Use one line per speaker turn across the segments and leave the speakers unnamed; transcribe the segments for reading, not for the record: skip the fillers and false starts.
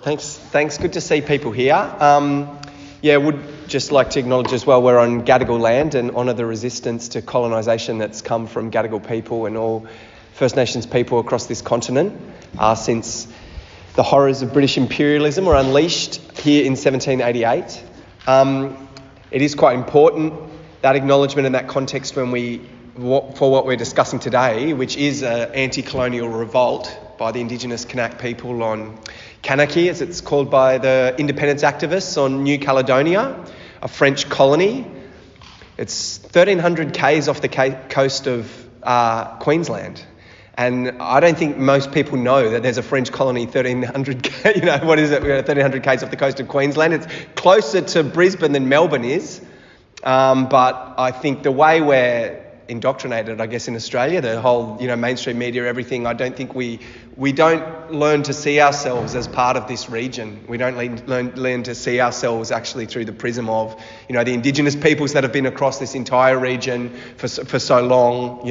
Thanks. Good to see people here. Would just like to acknowledge as well we're on Gadigal land and honour the resistance to colonisation that's come from Gadigal people and all First Nations people across this continent since the horrors of British imperialism were unleashed here in 1788. It is quite important, that acknowledgement and that context for what we're discussing today, which is an anti-colonial revolt by the Indigenous Kanak people on Kanaky, as it's called by the independence activists, on New Caledonia, a French colony. It's 1,300 k's off the coast of Queensland. And I don't think most people know that there's a French colony 1,300 k, 1,300 k's off the coast of Queensland. It's closer to Brisbane than Melbourne is. But I think the way we're indoctrinated, I guess, in Australia, the whole, mainstream media, everything, I don't think we don't learn to see ourselves as part of this region. We don't learn to see ourselves actually through the prism of, the Indigenous peoples that have been across this entire region for so long.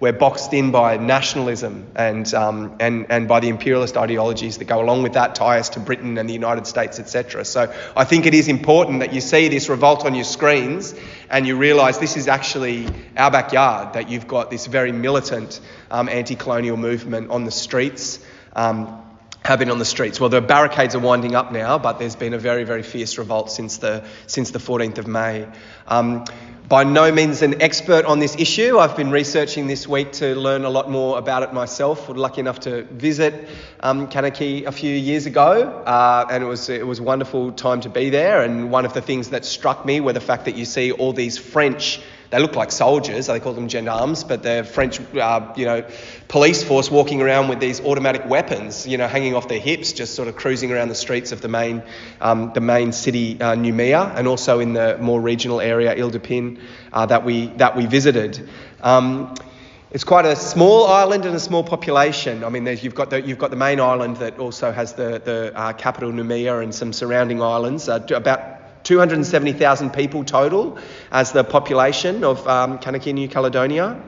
We're boxed in by nationalism and by the imperialist ideologies that go along with that, tie us to Britain and the United States, etc. So I think it is important that you see this revolt on your screens and you realise this is actually our backyard, that you've got this very militant anti-colonial movement on the streets, have been on the streets. Well, the barricades are winding up now, but there's been a very, very fierce revolt since the 14th of May. By no means an expert on this issue. I've been researching this week to learn a lot more about it myself. I was lucky enough to visit Kanaky a few years ago, and it was a wonderful time to be there. And one of the things that struck me were the fact that you see all these French, they look like soldiers, they call them gendarmes, but they're French, police force walking around with these automatic weapons, hanging off their hips, just sort of cruising around the streets of the main city, Noumea, and also in the more regional area, Ile-de-Pine, that we visited. It's quite a small island and a small population. I mean, you've got the main island that also has the capital Noumea and some surrounding islands. About 270,000 people total as the population of Kanaky-New Caledonia.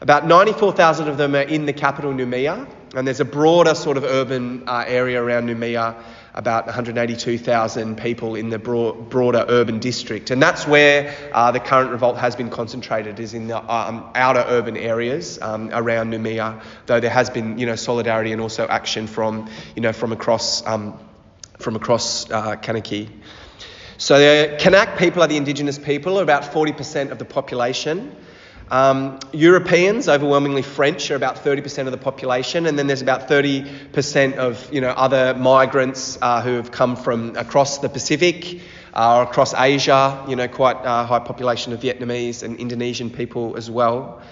About 94,000 of them are in the capital Noumea, and there's a broader sort of urban area around Noumea, about 182,000 people in the broader urban district. And that's where the current revolt has been concentrated, is in the outer urban areas around Noumea, though there has been, solidarity and also action from across Kanaky. So the Kanak people are the Indigenous people, about 40% of the population. Europeans, overwhelmingly French, are about 30% of the population, and then there's about 30% of other migrants who have come from across the Pacific or across Asia. Quite a high population of Vietnamese and Indonesian people as well.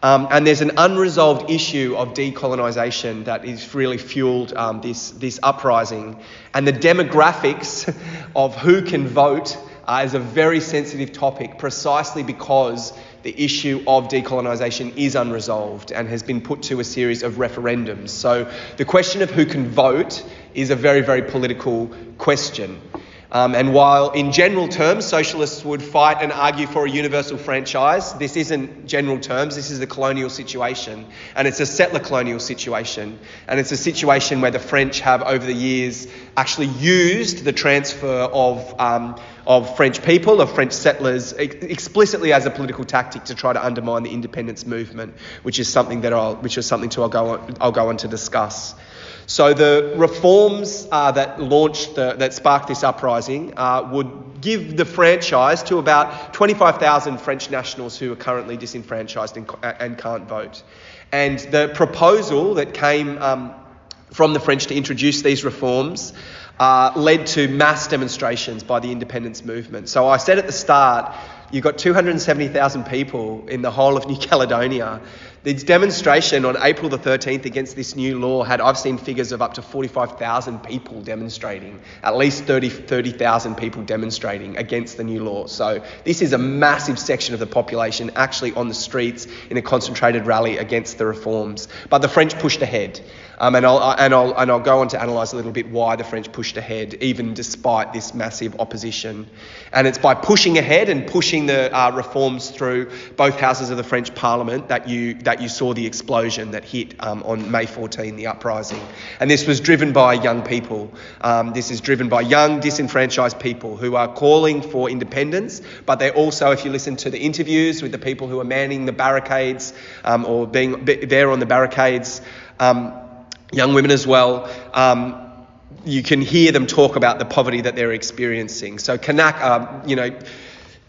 And there's an unresolved issue of decolonisation that is really fuelled this uprising. And the demographics of who can vote is a very sensitive topic, precisely because the issue of decolonisation is unresolved and has been put to a series of referendums. So the question of who can vote is a very, very political question. And while in general terms, socialists would fight and argue for a universal franchise, this isn't general terms, this is the colonial situation. And it's a settler colonial situation. And it's a situation where the French have, over the years, actually used the transfer of French people, of French settlers, explicitly as a political tactic to try to undermine the independence movement, which is something I'll go on to discuss. So the reforms that sparked this uprising would give the franchise to about 25,000 French nationals who are currently disenfranchised and can't vote. And the proposal that came from the French to introduce these reforms led to mass demonstrations by the independence movement. So I said at the start, you've got 270,000 people in the whole of New Caledonia. The demonstration on April the 13th against this new law I've seen figures of up to 45,000 people demonstrating, at least 30,000 people demonstrating against the new law. So this is a massive section of the population actually on the streets in a concentrated rally against the reforms. But the French pushed ahead. And I'll go on to analyse a little bit why the French pushed ahead, even despite this massive opposition. And it's by pushing ahead and pushing the reforms through both houses of the French Parliament that you that you saw the explosion that hit on May 14, the uprising. And this was driven by young people. This is driven by young, disenfranchised people who are calling for independence, but they're also, if you listen to the interviews with the people who are manning the barricades or being there on the barricades, young women as well, you can hear them talk about the poverty that they're experiencing. So Kanak are,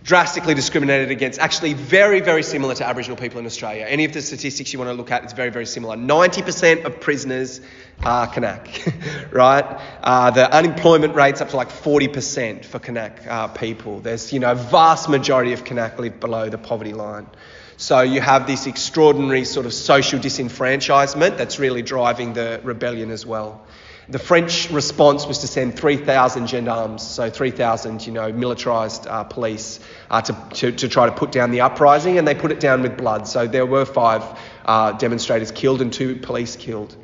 drastically discriminated against, actually very, very similar to Aboriginal people in Australia. Any of the statistics you want to look at, it's very, very similar. 90% of prisoners are Kanak, right? The unemployment rate's up to like 40% for Kanak people. There's, a vast majority of Kanak live below the poverty line. So you have this extraordinary sort of social disenfranchisement that's really driving the rebellion as well. The French response was to send 3,000 gendarmes, so 3,000, militarised police to try to put down the uprising, and they put it down with blood. So there were 5 demonstrators killed and 2 police killed.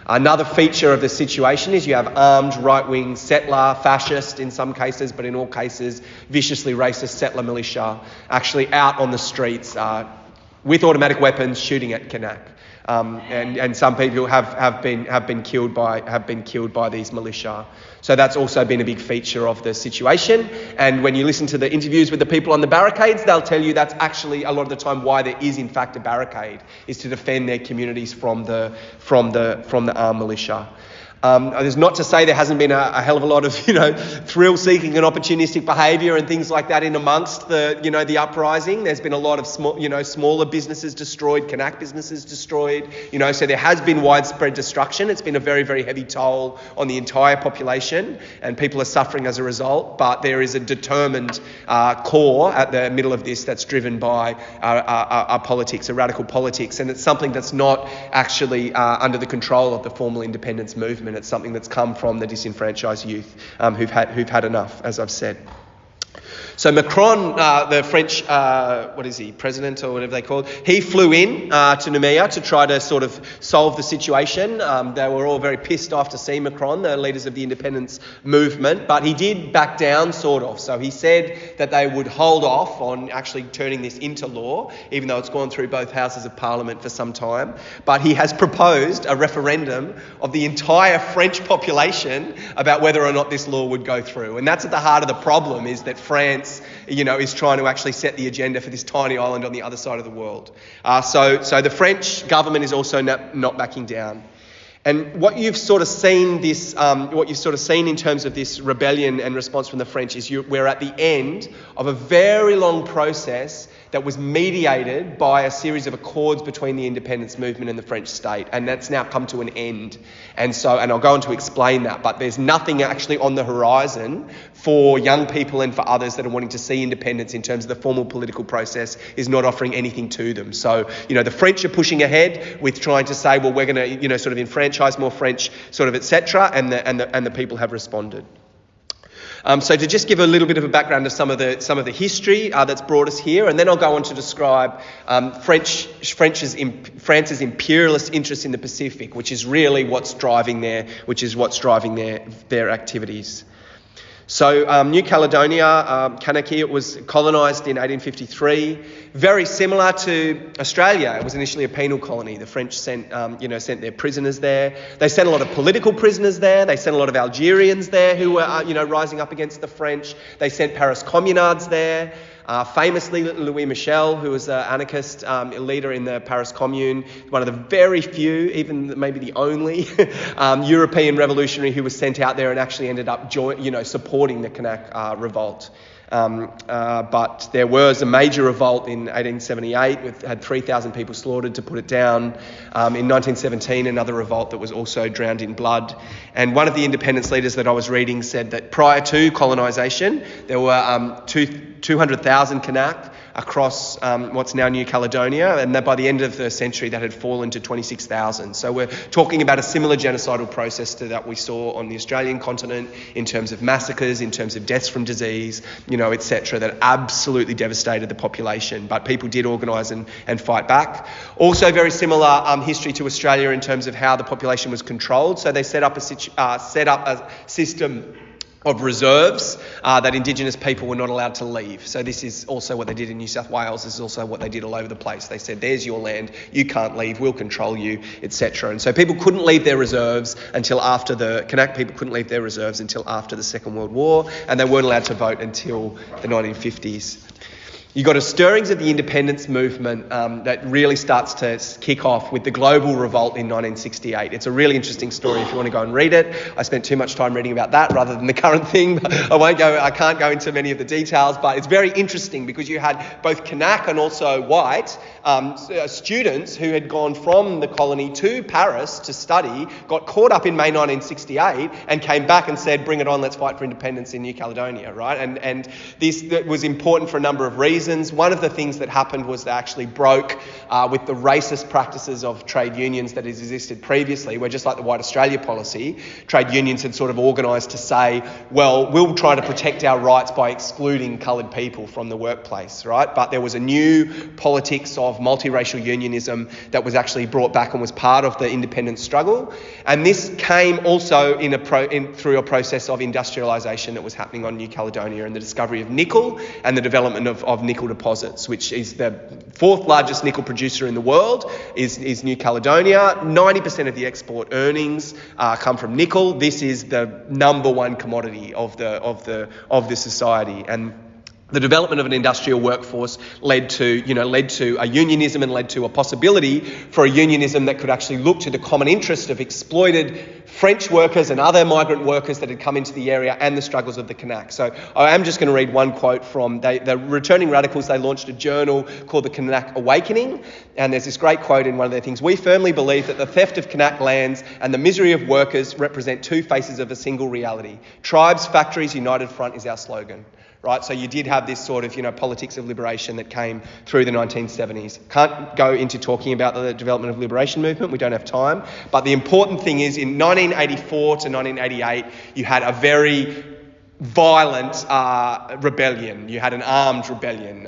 Another feature of the situation is you have armed right-wing settler, fascist in some cases, but in all cases viciously racist settler militia actually out on the streets with automatic weapons shooting at Kanak. And some people have been killed by these militia. So that's also been a big feature of the situation. And when you listen to the interviews with the people on the barricades, they'll tell you that's actually a lot of the time why there is in fact a barricade, is to defend their communities from the armed militia. There's not to say there hasn't been a hell of a lot of, thrill-seeking and opportunistic behaviour and things like that in amongst the uprising. There's been a lot of smaller businesses destroyed, Kanak businesses destroyed, so there has been widespread destruction. It's been a very, very heavy toll on the entire population, and people are suffering as a result. But there is a determined core at the middle of this that's driven by our politics, a radical politics, and it's something that's not actually under the control of the formal independence movement. It's something that's come from the disenfranchised youth who've had enough, as I've said. So Macron, the French, president or whatever they call it, he flew in to Noumea to try to sort of solve the situation. They were all very pissed off to see Macron, the leaders of the independence movement, but he did back down, sort of. So he said that they would hold off on actually turning this into law, even though it's gone through both houses of parliament for some time. But he has proposed a referendum of the entire French population about whether or not this law would go through. And that's at the heart of the problem, is that France, is trying to actually set the agenda for this tiny island on the other side of the world. So the French government is also not backing down. And what you've sort of seen in terms of this rebellion and response from the French is we're at the end of a very long process that was mediated by a series of accords between the independence movement and the French state, and that's now come to an end. And I'll go on to explain that, but there's nothing actually on the horizon for young people and for others that are wanting to see independence in terms of the formal political process is not offering anything to them. So, the French are pushing ahead with trying to say, well, we're going to, sort of enfranchise more French, sort of, etc., and the people have responded. So to just give a little bit of a background of some of the history that's brought us here, and then I'll go on to describe France's imperialist interest in the Pacific, which is really what's driving their activities. So New Caledonia, Kanaky, it was colonised in 1853. Very similar to Australia. It was initially a penal colony. The French sent their prisoners there. They sent a lot of political prisoners there. They sent a lot of Algerians there who were, rising up against the French. They sent Paris communards there. Famously, Louis Michel, who was an anarchist leader in the Paris Commune, one of the very few, even maybe the only, European revolutionary who was sent out there and actually ended up supporting the Kanak revolt. But there was a major revolt in 1878, had 3,000 people slaughtered to put it down. In 1917, another revolt that was also drowned in blood. And one of the independence leaders that I was reading said that prior to colonisation, there were 200,000 Kanak across what's now New Caledonia, and that by the end of the century that had fallen to 26,000. So we're talking about a similar genocidal process to that we saw on the Australian continent in terms of massacres, in terms of deaths from disease, etc., that absolutely devastated the population. But people did organise and fight back. Also very similar history to Australia in terms of how the population was controlled. So they set up a system of reserves that Indigenous people were not allowed to leave. So this is also what they did in New South Wales. This is also what they did all over the place. They said, there's your land, you can't leave, we'll control you, etc. And so people couldn't leave their reserves until after Kanak people couldn't leave their reserves until after the Second World War, and they weren't allowed to vote until the 1950s. You've got a stirrings of the independence movement that really starts to kick off with the global revolt in 1968. It's a really interesting story if you want to go and read it. I spent too much time reading about that rather than the current thing. I can't go into many of the details, but it's very interesting because you had both Kanak and also white students who had gone from the colony to Paris to study, got caught up in May 1968 and came back and said, bring it on, let's fight for independence in New Caledonia, right? And this was important for a number of reasons. One of the things that happened was they actually broke with the racist practices of trade unions that had existed previously, where just like the White Australia policy, trade unions had sort of organised to say, well, we'll try to protect our rights by excluding coloured people from the workplace, right? But there was a new politics of multiracial unionism that was actually brought back and was part of the independence struggle. And this came also through a process of industrialisation that was happening on New Caledonia and the discovery of nickel and the development of nickel deposits, which is the fourth largest nickel producer in the world, is New Caledonia. 90% of the export earnings come from nickel. This is the number one commodity of the society. And the development of an industrial workforce led to a unionism and led to a possibility for a unionism that could actually look to the common interest of exploited French workers and other migrant workers that had come into the area and the struggles of the Kanak. So I am just going to read one quote from the returning radicals. They launched a journal called the Kanak Awakening, and there's this great quote in one of their things. We firmly believe that the theft of Kanak lands and the misery of workers represent two faces of a single reality. Tribes, factories, united front is our slogan. Right, so you did have this sort of, politics of liberation that came through the 1970s. Can't go into talking about the development of liberation movement, we don't have time. But the important thing is in 1984 to 1988, you had a very violent rebellion. You had an armed rebellion.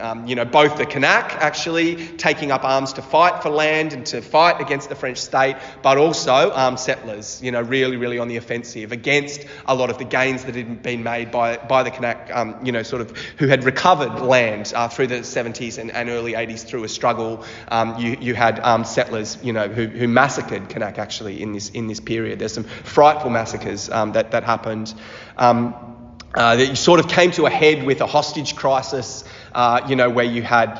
Both the Kanak actually taking up arms to fight for land and to fight against the French state, but also armed settlers, really, really on the offensive against a lot of the gains that had been made by the Kanak, who had recovered land through the 70s and early 80s through a struggle. You had armed settlers, who massacred Kanak actually in this period. There's some frightful massacres that happened. That sort of came to a head with a hostage crisis, where you had,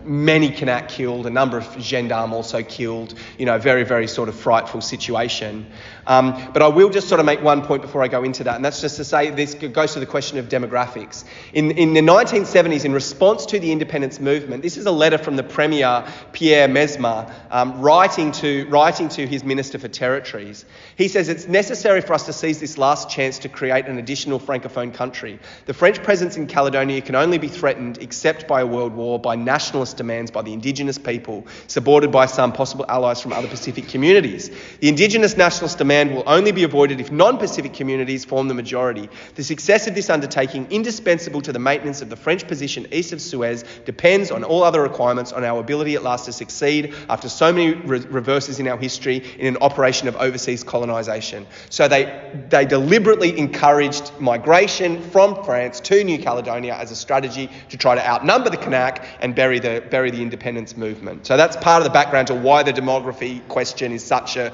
many Kanak killed, a number of gendarmes also killed, very, very sort of frightful situation. But I will just sort of make one point before I go into that, and that's just to say this goes to the question of demographics. In the 1970s, in response to the independence movement, this is a letter from the Premier, Pierre Mesmer, writing to his Minister for Territories. He says, it's necessary for us to seize this last chance to create an additional Francophone country. The French presence in Caledonia can only be threatened except by a world war, by nationalist demands by the Indigenous people, supported by some possible allies from other Pacific communities. The Indigenous nationalist demand will only be avoided if non-Pacific communities form the majority. The success of this undertaking, indispensable to the maintenance of the French position east of Suez, depends on all other requirements on our ability at last to succeed after so many reverses in our history in an operation of overseas colonisation. So they deliberately encouraged migration from France to New Caledonia as a strategy to try to outnumber the Kanak and bury the independence movement. So that's part of the background to why the demography question is such a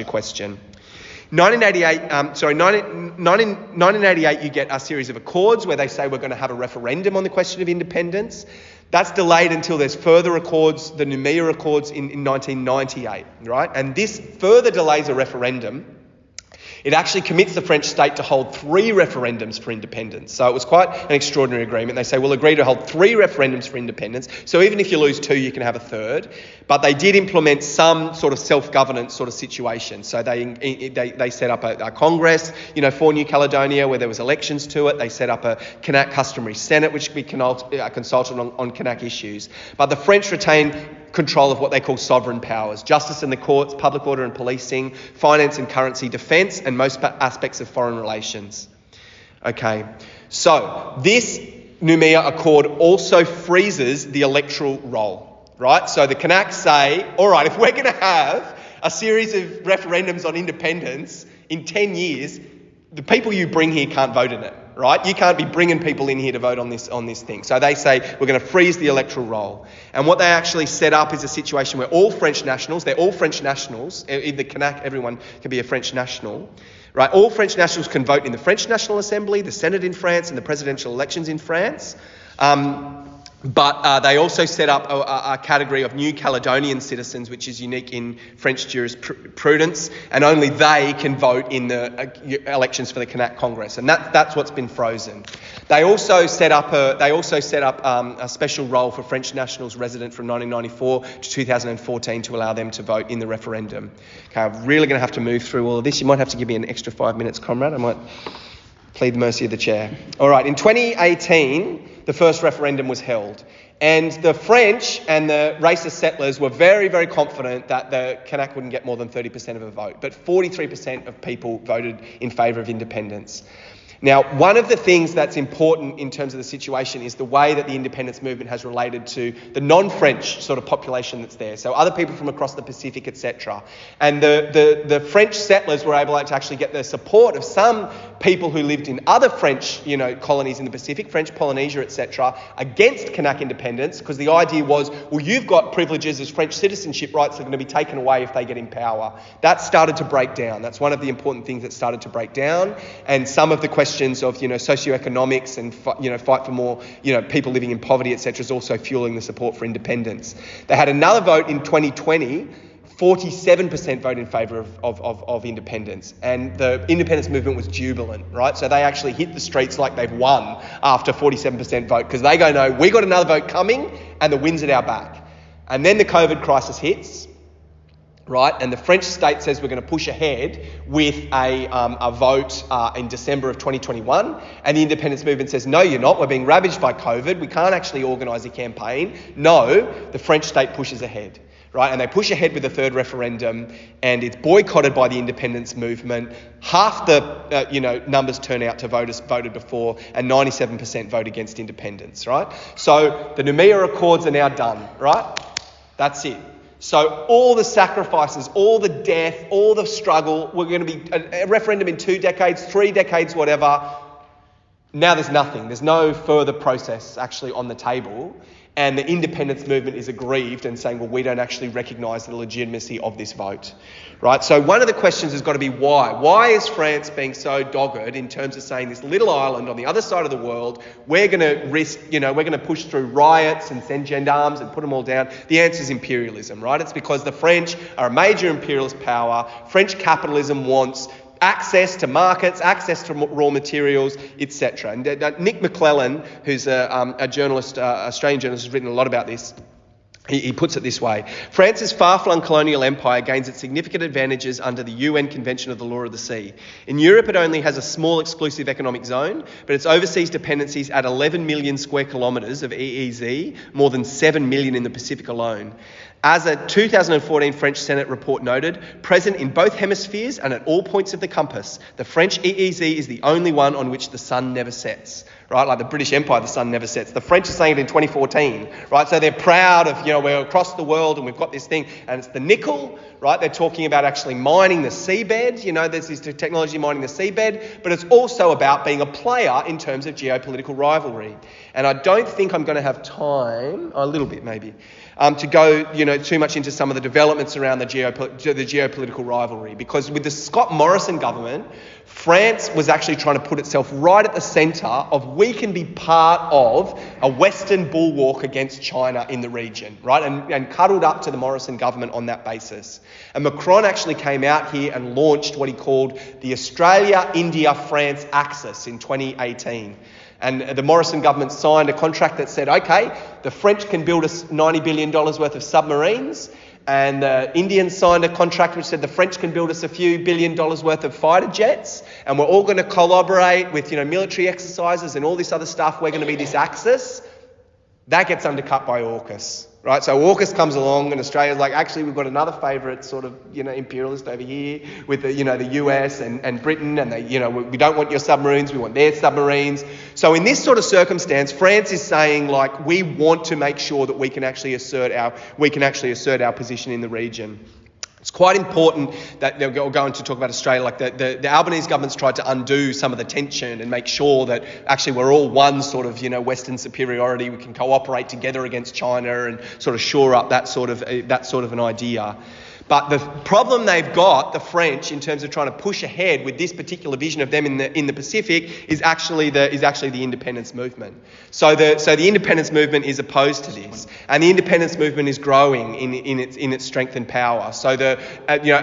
question. 1988, you get a series of accords where they say we're going to have a referendum on the question of independence. That's delayed until there's further accords, the Noumea Accords in 1998, right? And this further delays a referendum. It actually commits the French state to hold 3 referendums for independence. So it was quite an extraordinary agreement. They say, we'll agree to hold 3 referendums for independence. So even if you lose 2, you can have a third. But they did implement some sort of self-governance sort of situation. So they set up a Congress, for New Caledonia where there was elections to it. They set up a Kanak customary Senate, which could be consulted on Kanak issues. But the French retained control of what they call sovereign powers, justice and the courts, public order and policing, finance and currency, defence, and most aspects of foreign relations. Okay, so this Noumea Accord also freezes the electoral roll, right? So the Kanak say, all right, if we're going to have a series of referendums on independence in 10 years, the people you bring here can't vote in it, right? You can't be bringing people in here to vote on this thing. So they say, we're going to freeze the electoral roll. And what they actually set up is a situation where all French nationals, they're all French nationals, either Kanak, everyone can be a French national, right? All French nationals can vote in the French National Assembly, the Senate in France, and the presidential elections in France. But they also set up a category of New Caledonian citizens, which is unique in French jurisprudence, and only they can vote in the elections for the Kanak Congress, and that's what's been frozen. They also set up a special role for French nationals resident from 1994 to 2014 to allow them to vote in the referendum. Okay, I'm really going to have to move through all of this. You might have to give me an extra 5 minutes, comrade. I might plead the mercy of the chair. All right, in 2018, the first referendum was held. And the French and the racist settlers were very, very confident that the Kanak wouldn't get more than 30% of a vote. But 43% of people voted in favour of independence. Now, one of the things that's important in terms of the situation is the way that the independence movement has related to the non-French sort of population that's there. So other people from across the Pacific, etc. And the French settlers were able to actually get the support of some people who lived in other French, colonies in the Pacific, French Polynesia, etc., against Kanak independence, because the idea was, well, you've got privileges as French citizenship rights that are going to be taken away if they get in power. That started to break down. That's one of the important things that started to break down. And some of the questions of socioeconomics and fight for more people living in poverty, etc., is also fueling the support for independence. They had another vote in 2020. 47% vote in favour of independence, and the independence movement was jubilant, right? So they actually hit the streets like they've won after 47% vote, because they go, no, we got another vote coming and the wind's at our back. And then the COVID crisis hits, right? And the French state says we're going to push ahead with a vote in December of 2021. And the independence movement says, no, you're not. We're being ravaged by COVID. We can't actually organise a campaign. No, the French state pushes ahead, right? And they push ahead with the third referendum, and it's boycotted by the independence movement. Half the numbers turn out to vote as voted before, and 97% vote against independence, right? So the Noumea Accords are now done, right? That's it. So all the sacrifices, all the death, all the struggle, we're going to be a referendum in 2 decades, 3 decades, whatever. Now there's nothing. There's no further process actually on the table. And the independence movement is aggrieved and saying, well, we don't actually recognise the legitimacy of this vote, right? So one of the questions has got to be why. Why is France being so dogged in terms of saying this little island on the other side of the world, we're going to risk, we're going to push through riots and send gendarmes and put them all down? The answer is imperialism, right? It's because the French are a major imperialist power. French capitalism wants access to markets, access to raw materials, etc. And Nick McClellan, who's a journalist, Australian journalist, has written a lot about this. He puts it this way: France's far-flung colonial empire gains its significant advantages under the UN Convention of the Law of the Sea. In Europe, it only has a small exclusive economic zone, but its overseas dependencies add 11 million square kilometres of EEZ, more than 7 million in the Pacific alone. As a 2014 French Senate report noted, present in both hemispheres and at all points of the compass, the French EEZ is the only one on which the sun never sets, right? Like the British Empire, the sun never sets. The French are saying it in 2014, right? So they're proud of, we're across the world and we've got this thing, and it's the nickel, right? They're talking about actually mining the seabed, there's this technology mining the seabed, but it's also about being a player in terms of geopolitical rivalry. And I don't think I'm going to have time, a little bit maybe, to go, too much into some of the developments around the geopolitical rivalry, because with the Scott Morrison government, France was actually trying to put itself right at the centre of we can be part of a Western bulwark against China in the region, right? And cuddled up to the Morrison government on that basis. And Macron actually came out here and launched what he called the Australia-India-France Axis in 2018. And the Morrison government signed a contract that said, okay, the French can build us $90 billion worth of submarines, and the Indians signed a contract which said the French can build us a few $1 billion worth of fighter jets, and we're all going to collaborate with military exercises and all this other stuff. We're going to be this axis. That gets undercut by AUKUS, right? So AUKUS comes along and Australia's like, actually, we've got another favourite sort of, imperialist over here with the, the US and Britain, and they, we don't want your submarines, we want their submarines. So in this sort of circumstance, France is saying, like, we want to make sure that we can actually assert our position in the region. It's quite important that they're going to talk about Australia, like the Albanese government's tried to undo some of the tension and make sure that actually we're all one sort of, Western superiority. We can cooperate together against China and sort of shore up that sort of an idea. But the problem they've got, the French, in terms of trying to push ahead with this particular vision of them in the Pacific, is actually the independence movement. So the independence movement is opposed to this, and the independence movement is growing in its strength and power. So the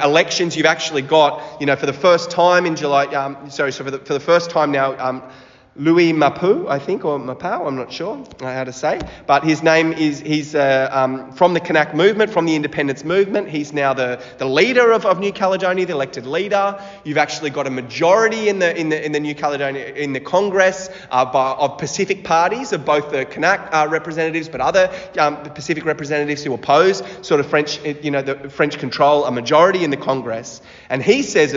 elections, you've actually got for the first time in July. For the first time now. Louis Mapou, I think, or Mapau, I'm not sure how to say, but his name he's from the Kanak movement, from the independence movement. He's now the leader of New Caledonia, the elected leader. You've actually got a majority in the New Caledonia, in the Congress of Pacific parties, of both the Kanak representatives, but other Pacific representatives who oppose sort of French, the French control, a majority in the Congress. And he says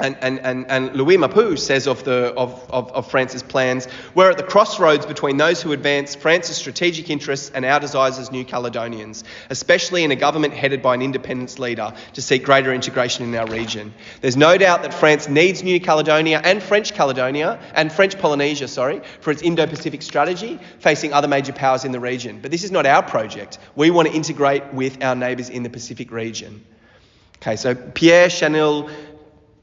And Louis Mapou says of France's plans, we're at the crossroads between those who advance France's strategic interests and our desires as New Caledonians, especially in a government headed by an independence leader to seek greater integration in our region. There's no doubt that France needs New Caledonia and French Polynesia, for its Indo-Pacific strategy, facing other major powers in the region. But this is not our project. We want to integrate with our neighbours in the Pacific region. Okay, so Pierre Chanel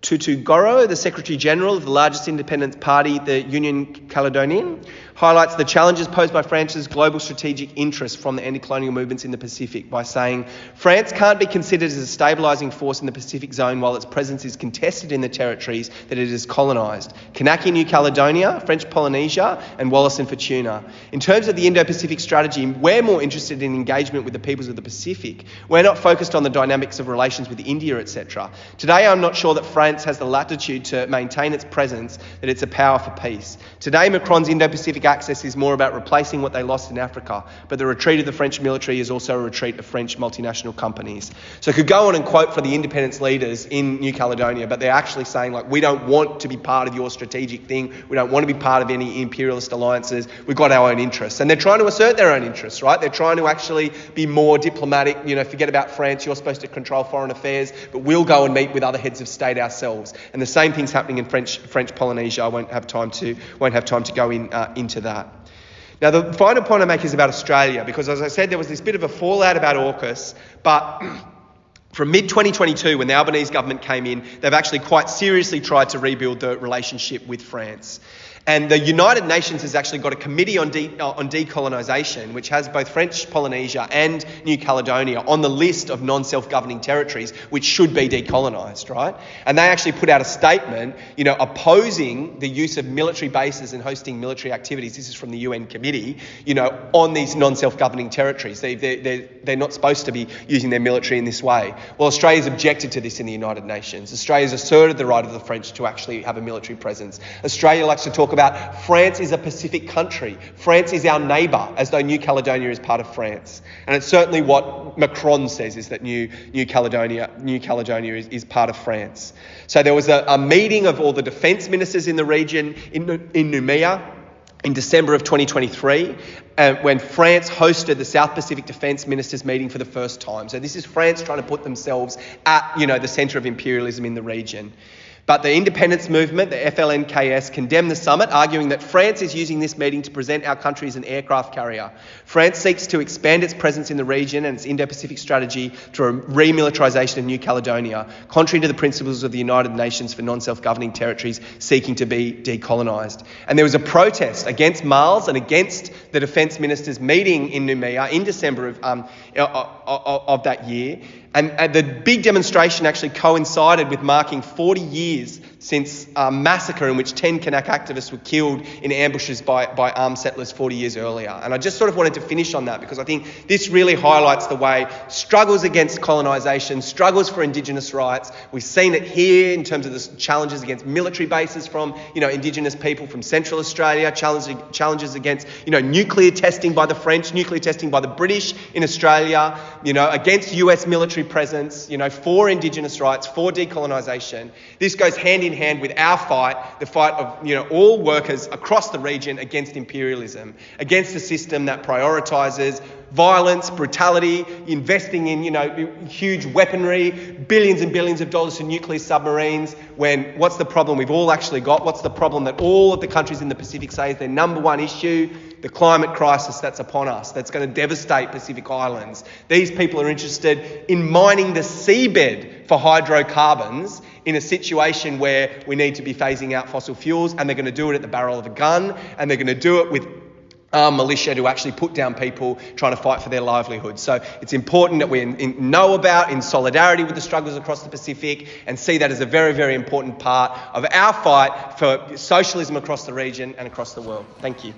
Tutugoro, the Secretary General of the largest independence party, the Union Caledonian, highlights the challenges posed by France's global strategic interests from the anti-colonial movements in the Pacific by saying, France can't be considered as a stabilising force in the Pacific zone while its presence is contested in the territories that it has colonised. Kanaky-New Caledonia, French Polynesia, and Wallis and Futuna. In terms of the Indo-Pacific strategy, we're more interested in engagement with the peoples of the Pacific. We're not focused on the dynamics of relations with India, etc. Today, I'm not sure that France has the latitude to maintain its presence, that it's a power for peace. Today, Macron's Indo-Pacific access is more about replacing what they lost in Africa, but the retreat of the French military is also a retreat of French multinational companies. So I could go on and quote for the independence leaders in New Caledonia, but they're actually saying, we don't want to be part of your strategic thing. We don't want to be part of any imperialist alliances. We've got our own interests. And they're trying to assert their own interests, right? They're trying to actually be more diplomatic. Forget about France. You're supposed to control foreign affairs, but we'll go and meet with other heads of state ourselves. And the same thing's happening in French Polynesia. I won't have time to go into that. Now, the final point I make is about Australia, because as I said, there was this bit of a fallout about AUKUS, but from mid-2022, when the Albanese government came in, they've actually quite seriously tried to rebuild the relationship with France. And the United Nations has actually got a committee on decolonisation, which has both French Polynesia and New Caledonia on the list of non-self-governing territories, which should be decolonised, right? And they actually put out a statement, opposing the use of military bases and hosting military activities. This is from the UN committee, on these non-self-governing territories. They're not supposed to be using their military in this way. Well, Australia's objected to this in the United Nations. Australia's asserted the right of the French to actually have a military presence. Australia likes to talk about France is a Pacific country. France is our neighbour, as though New Caledonia is part of France. And it's certainly what Macron says, is that New Caledonia is part of France. So there was a meeting of all the defence ministers in the region in Noumea in December of 2023, when France hosted the South Pacific Defence Ministers meeting for the first time. So this is France trying to put themselves at, the centre of imperialism in the region. But the independence movement, the FLNKS, condemned the summit, arguing that France is using this meeting to present our country as an aircraft carrier. France seeks to expand its presence in the region and its Indo-Pacific strategy through a remilitarisation of New Caledonia, contrary to the principles of the United Nations for non-self-governing territories seeking to be decolonised. And there was a protest against Miles and against the defence ministers meeting in Noumea in December of that year. And the big demonstration actually coincided with marking 40 years since a massacre in which 10 Kanak activists were killed in ambushes by armed settlers 40 years earlier. And I just sort of wanted to finish on that, because I think this really highlights the way struggles against colonisation, struggles for Indigenous rights. We've seen it here in terms of the challenges against military bases from, Indigenous people from Central Australia, challenges against, nuclear testing by the French, nuclear testing by the British in Australia, against US military presence, for Indigenous rights, for decolonisation. This goes hand in in hand with our fight, the fight of all workers across the region against imperialism, against a system that prioritises violence, brutality, investing in huge weaponry, billions and billions of dollars to nuclear submarines. When what's the problem we've all actually got? What's the problem that all of the countries in the Pacific say is their number one issue? The climate crisis that's upon us, that's going to devastate Pacific Islands. These people are interested in mining the seabed for hydrocarbons in a situation where we need to be phasing out fossil fuels, and they're going to do it at the barrel of a gun, and they're going to do it with armed militia to actually put down people trying to fight for their livelihood. So it's important that we know about, in solidarity with the struggles across the Pacific, and see that as a very, very important part of our fight for socialism across the region and across the world. Thank you.